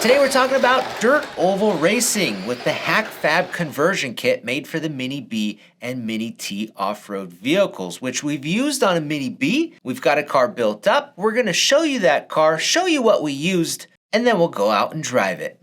Today we're talking about dirt oval racing with the Hackfab conversion kit made for the Mini B and Mini T off-road vehicles, which we've used on a Mini B. We've got a car built up. We're going to show you that car, show you what we used, and then we'll go out and drive it.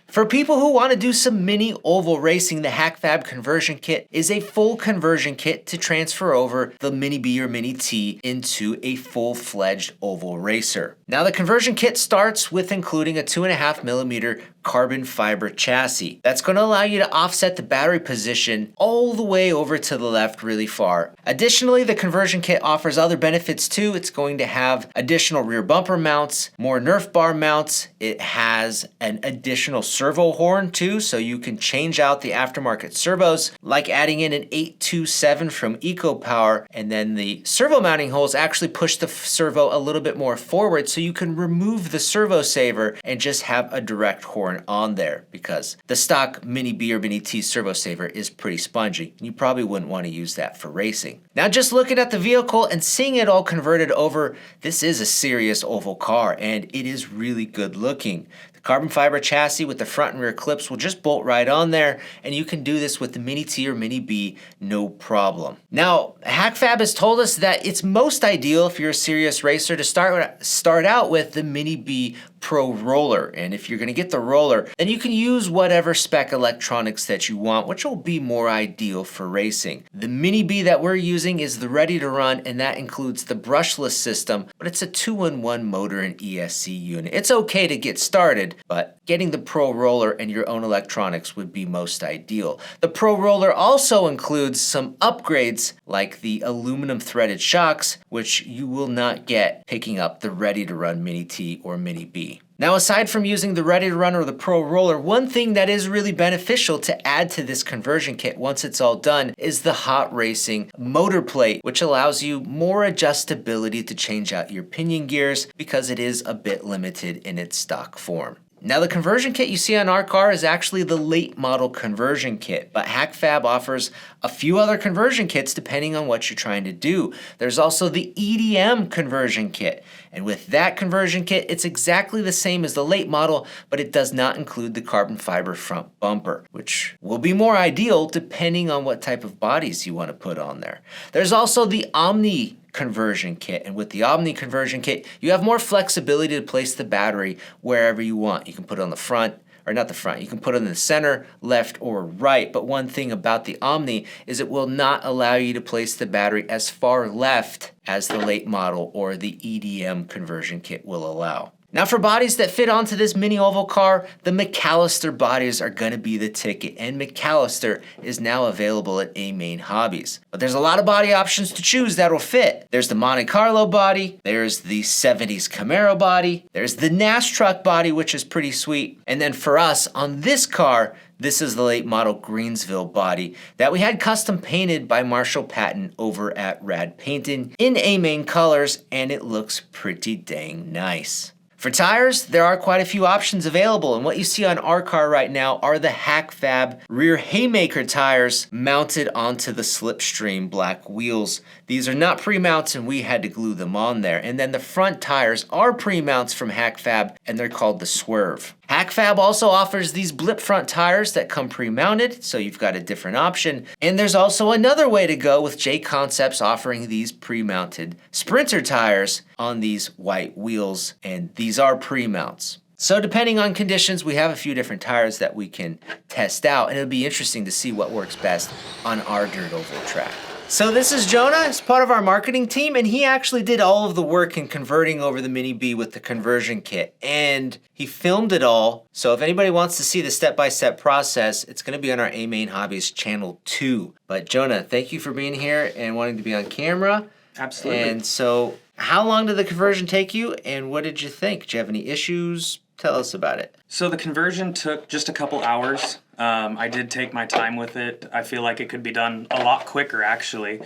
For people who want to do some mini oval racing, the Hackfab conversion kit is a full conversion kit to transfer over the Mini B or Mini T into a full-fledged oval racer. Now the conversion kit starts with including a 2.5mm carbon fiber chassis. That's going to allow you to offset the battery position all the way over to the left really far. Additionally, the conversion kit offers other benefits too. It's going to have additional rear bumper mounts, more Nerf bar mounts. It has an additional servo horn too, so you can change out the aftermarket servos, like adding in an 827 from EcoPower, and then the servo mounting holes actually push the servo a little bit more forward, so you can remove the servo saver and just have a direct horn on there, because the stock Mini B or Mini T servo saver is pretty spongy. You probably wouldn't want to use that for racing. Now just looking at the vehicle and seeing it all converted over, this is a serious oval car and it is really good looking. The carbon fiber chassis with the front and rear clips will just bolt right on there, and you can do this with the Mini T or Mini B no problem. Now Hackfab has told us that it's most ideal if you're a serious racer to start out with the Mini B Pro Roller, and if you're going to get the roller, then you can use whatever spec electronics that you want, which will be more ideal for racing. The Mini B that we're using is the ready to run, and that includes the brushless system, but it's a 2-in-1 motor and ESC unit. It's okay to get started, but getting the Pro Roller and your own electronics would be most ideal. The Pro Roller also includes some upgrades like the aluminum threaded shocks, which you will not get picking up the ready to run Mini T or Mini B. Now, aside from using the Ready to Run or the Pro Roller, one thing that is really beneficial to add to this conversion kit once it's all done is the Hot Racing motor plate, which allows you more adjustability to change out your pinion gears because it is a bit limited in its stock form. Now the conversion kit you see on our car is actually the late model conversion kit, but Hackfab offers a few other conversion kits depending on what you're trying to do. There's also the EDM conversion kit, and with that conversion kit, it's exactly the same as the late model, but it does not include the carbon fiber front bumper, which will be more ideal depending on what type of bodies you want to put on there. There's also the OMNI conversion kit, and with the OMNI conversion kit you have more flexibility to place the battery wherever you want. You can put it on the front, or not the front, you can put it in the center, left, or right, but one thing about the OMNI is it will not allow you to place the battery as far left as the late model or the EDM conversion kit will allow. Now for bodies that fit onto this mini oval car, the Mcallister Bodies are going to be the ticket, and Mcallister is now available at AMain Hobbies. But there's a lot of body options to choose that'll fit. There's the Monte Carlo body, there's the 70s Camaro body, there's the NAS truck body, which is pretty sweet, and then for us on this car, this is the late model Greensville body that we had custom painted by Marshall Patton over at Rad Painting in AMain colors, and it looks pretty dang nice. For tires, there are quite a few options available, and what you see on our car right now are the Hackfab rear Haymaker tires mounted onto the Slipstream black wheels. These are not pre-mounts and we had to glue them on there. And then the front tires are pre-mounts from Hackfab, and they're called the Swerve. Hackfab also offers these blip front tires that come pre-mounted, so you've got a different option. And there's also another way to go with J Concepts offering these pre-mounted Sprinter tires on these white wheels, and these are pre-mounts. So depending on conditions, we have a few different tires that we can test out, and it'll be interesting to see what works best on our dirt oval track. So this is Jonah, he's part of our marketing team, and he actually did all of the work in converting over the Mini B with the conversion kit, and he filmed it all. So if anybody wants to see the step-by-step process, it's going to be on our AMain Hobbies channel 2. But Jonah, thank you for being here and wanting to be on camera. Absolutely. And so how long did the conversion take you, and what did you think? Did you have any issues? Tell us about it. So the conversion took just a couple hours. I did take my time with it. I feel like it could be done a lot quicker, actually.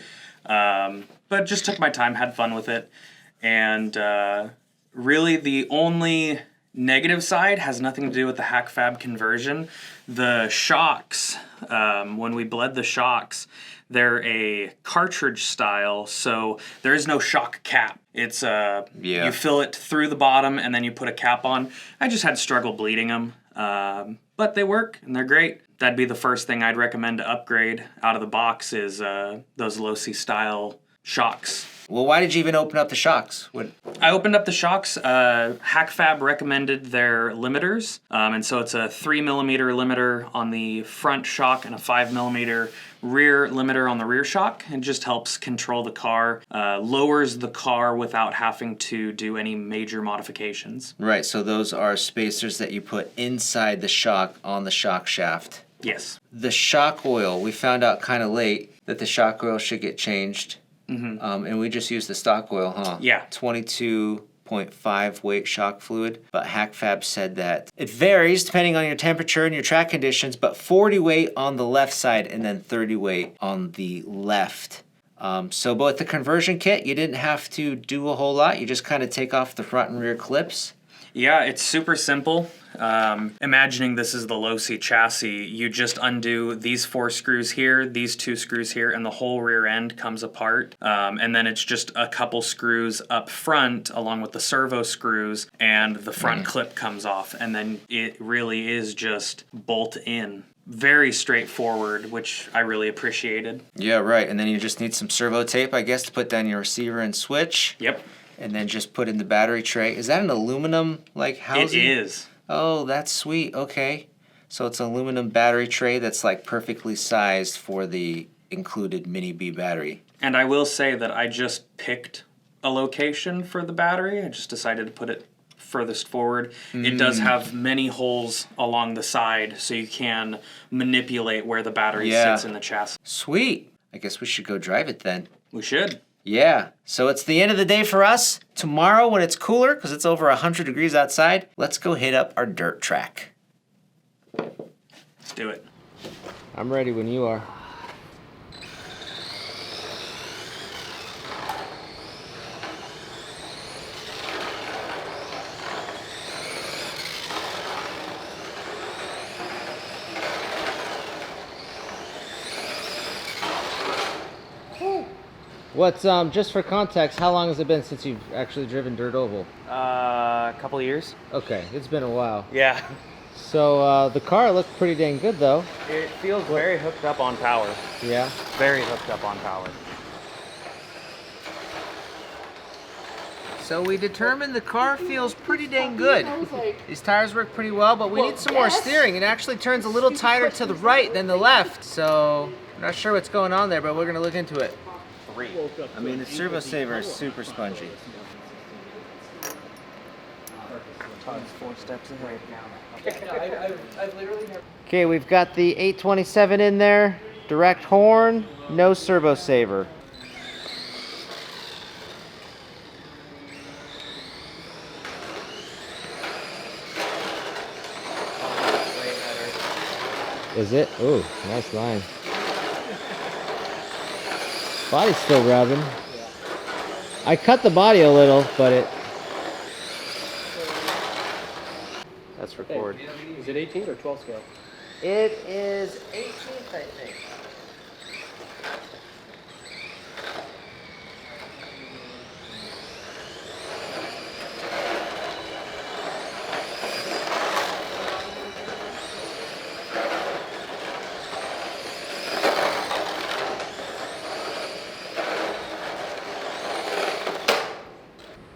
But just took my time, had fun with it. And really the only negative side has nothing to do with the Hackfab conversion. The shocks, when we bled the shocks, They're a cartridge style, so there is no shock cap. It's you fill it through the bottom and then you put a cap on. I just had struggle bleeding them, but they work and they're great. That'd be the first thing I'd recommend to upgrade out of the box is those Losi style shocks. Well, why did you even open up the shocks? I opened up the shocks. Hackfab recommended their limiters, and so it's a 3mm limiter on the front shock and a 5mm rear limiter on the rear shock. It just helps control the car, lowers the car without having to do any major modifications. Right, so those are spacers that you put inside the shock on the shock shaft. Yes. The shock oil, we found out kind of late that the shock oil should get changed. And we just used the stock oil, huh? Yeah. 22.5 weight shock fluid. But Hackfab said that it varies depending on your temperature and your track conditions, but 40 weight on the left side and then 30 weight on the left. So with the conversion kit, you didn't have to do a whole lot. You just kind of take off the front and rear clips. Yeah, it's super simple. Imagining this is the Losi chassis, you just undo these 4 screws here, these 2 screws here, and the whole rear end comes apart. And then it's just a couple screws up front along with the servo screws, and the front clip comes off. And then it really is just bolt in. Very straightforward, which I really appreciated. Yeah, right. And then you just need some servo tape, I guess, to put down your receiver and switch. Yep. And then just put in the battery tray. Is that an aluminum housing? It is. Oh, that's sweet. Okay. So it's an aluminum battery tray that's perfectly sized for the included Mini B battery. And I will say that I just picked a location for the battery. I just decided to put it furthest forward. It does have many holes along the side, so you can manipulate where the battery sits in the chassis. Sweet. I guess we should go drive it then. We should. Yeah, so it's the end of the day for us. Tomorrow when it's cooler, because it's over 100 degrees outside, let's go hit up our dirt track. Let's do it. I'm ready when you are. What's just for context, how long has it been since you've actually driven dirt oval? A couple of years. Okay, it's been a while. Yeah. So the car looked pretty dang good though. It feels very hooked up on power. Yeah. Very hooked up on power. So we determined the car feels pretty dang good. These tires work pretty well, but we need some more steering. It actually turns a little tighter to the right than the left. So I'm not sure what's going on there, but we're gonna look into it. I mean, the servo saver is super spongy. Todd's 4 steps ahead. Okay, we've got the 827 in there, direct horn, no servo saver. Is it? Ooh, nice line. Body's still rubbing. I cut the body a little, but it... That's record. Is it 18 or 12 scale? It is 18th, I think.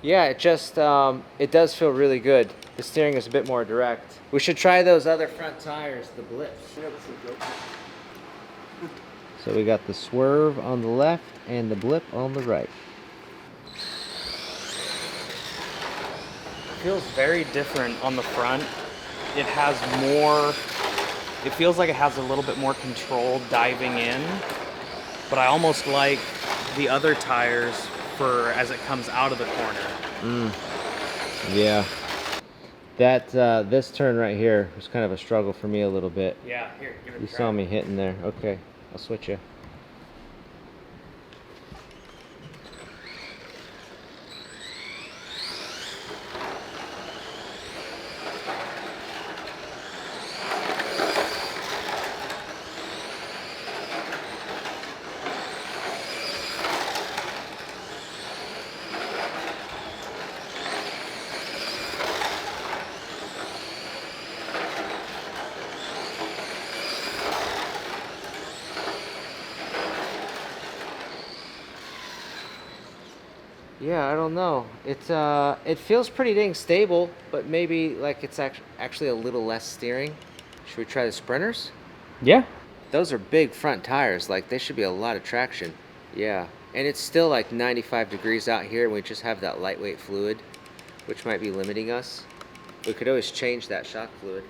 Yeah, it just, it does feel really good. The steering is a bit more direct. We should try those other front tires, the blips. So we got the swerve on the left and the blip on the right. It feels very different on the front. It has more, it feels like it has a little bit more control diving in, but I almost like the other tires for as it comes out of the corner. Yeah. That, this turn right here was kind of a struggle for me a little bit. Yeah, here, give it a You try. saw me hitting there. Okay, I'll switch you. Yeah, I don't know. It feels pretty dang stable, but maybe like it's actually a little less steering. Should we try the Sprinters? Yeah. Those are big front tires. Like, they should be a lot of traction. Yeah. And it's still like 95 degrees out here, and we just have that lightweight fluid, which might be limiting us. We could always change that shock fluid.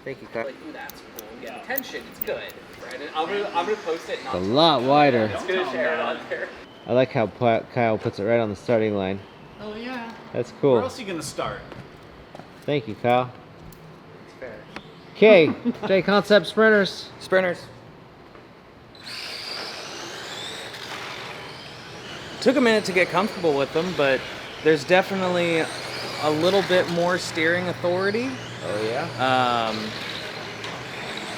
Thank you, Kyle. Like, ooh, that's cool. Yeah, tension, it's good. Right? And I'm gonna post it. It's a lot wider. It's gonna share it on there. I like how Kyle puts it right on the starting line. Oh yeah. That's cool. Where else are you gonna start? Thank you, Kyle. It's fair. Okay, J-Concept Sprinters. Sprinters. Took a minute to get comfortable with them, but there's definitely a little bit more steering authority. Oh yeah?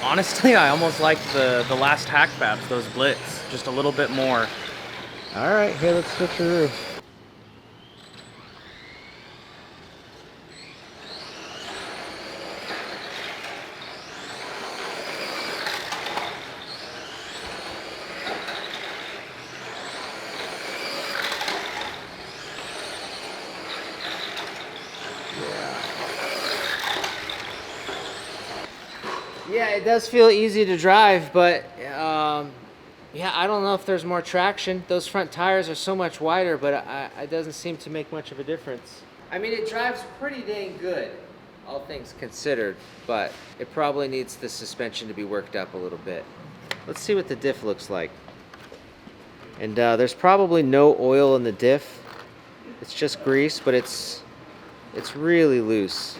Honestly, I almost like the last Hackfabs, those Blitz, just a little bit more. All right, here, let's switch the roof. Yeah, it does feel easy to drive, but yeah, I don't know if there's more traction. Those front tires are so much wider, but it doesn't seem to make much of a difference. I mean, it drives pretty dang good, all things considered, but it probably needs the suspension to be worked up a little bit. Let's see what the diff looks like. And there's probably no oil in the diff. It's just grease, but it's really loose.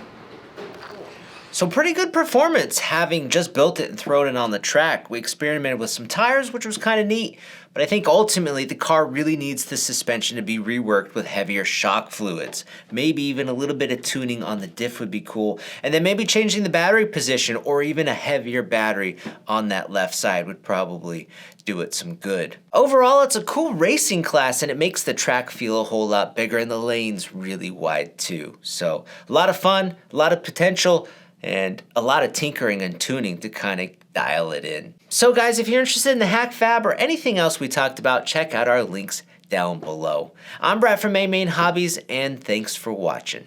So pretty good performance having just built it and thrown it on the track. We experimented with some tires, which was kind of neat, but I think ultimately the car really needs the suspension to be reworked with heavier shock fluids. Maybe even a little bit of tuning on the diff would be cool, and then maybe changing the battery position or even a heavier battery on that left side would probably do it some good. Overall, it's a cool racing class and it makes the track feel a whole lot bigger and the lanes really wide too. So a lot of fun, a lot of potential, and a lot of tinkering and tuning to kind of dial it in. So guys, if you're interested in the Hackfab or anything else we talked about, check out our links down below. I'm Brad from AMain Hobbies, and thanks for watching.